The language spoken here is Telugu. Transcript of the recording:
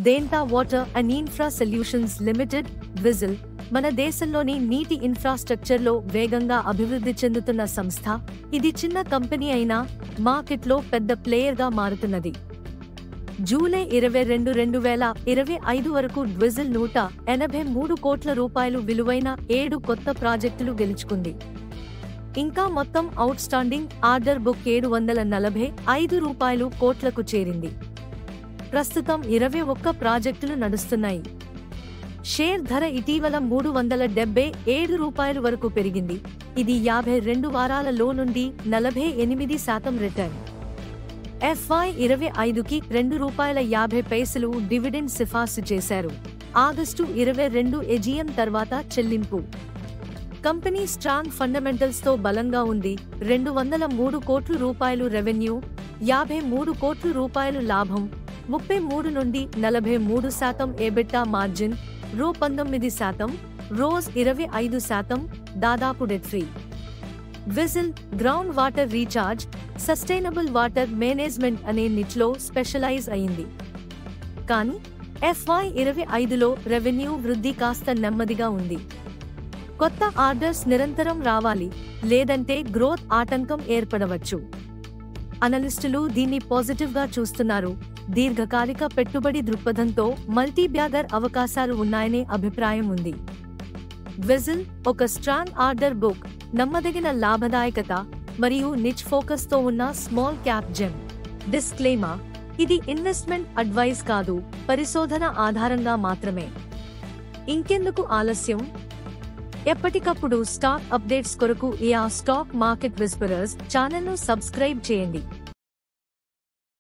దేంతా water and infra solutions limited విజిల్ మన దేశంలోని నీటి ఇన్ఫ్రాస్ట్రక్చర్లో వేగంగా అభివృద్ధి చెందుతున్న సంస్థ. ఇది చిన్న కంపెనీ అయినా మార్కెట్లో పెద్ద ప్లేయర్గా మారుతున్నది. జూలై 22, 2025 వరకు విజిల్ 183 కోట్ల రూపాయలు విలువైన 7 కొత్త ప్రాజెక్టులు గెలుచుకుంది. ఇంకా మొత్తం అవుట్ స్టాండింగ్ ఆర్డర్ బుక్ 745 కోట్లకు చేరింది. ప్రస్తుతం 21 ప్రాజెక్టులు నడుస్తున్నాయి. షేర్ ధర ఇటీవల ₹377 వరకు పెరిగింది. ఇది 52 వారాలలో నుండి 48% రిటర్న్. FY25కి ₹2.50 డివిడెండ్ సిఫార్సు చేశారు. ఆగస్టు 22 AGM తర్వాత చెల్లింపు. కంపెనీ స్ట్రాంగ్ ఫండమెంటల్స్ తో బలంగా ఉంది. ₹203 కోట్ల రెవెన్యూ, ₹53 కోట్ల లాభం, 33 నుండి 43% ఎబిటా మార్జిన్, ₹19, రోజ్ 25%, దాదాపు debt free. Whistle ground water recharge, sustainable water management అనే నిచ్లో స్పెషలైజ్ అయింది. కానీ FY25లో రెవెన్యూ వృద్ధి కాస్త నెమ్మదిగా ఉంది. కొత్త ఆర్డర్స్ నిరంతరం రావాలి, లేదంటే గ్రోత్ ఆటంకం ఏర్పడవచ్చు. అనలిస్టులు దీన్ని పాజిటివ్గా చూస్తున్నారు. దీర్ఘకాలిక పెట్టుబడి దృక్పథంతో మల్టీబ్యాగర్ అవకాశాలు ఉన్నాయనే అభిప్రాయం ఉంది. విజిల్ ఒక స్ట్రాంగ్ ఆర్డర్ బుక్, నమ్మదగిన లాభదాయకత మరియు నిచ్ ఫోకస్తో ఉన్న స్మాల్ క్యాప్ జెమ్. డిస్క్లైమర్: ఇది ఇన్వెస్ట్మెంట్ అడ్వైస్ కాదు, పరిశోధన ఆధారంగా మాత్రమే. ఇంకెందుకు ఆలస్యం? ఎప్పటికప్పుడు స్టాక్ అప్డేట్స్ కొరకు స్టాక్ మార్కెట్ విస్పరర్స్ ఛానల్ను సబ్స్క్రైబ్ చేయండి.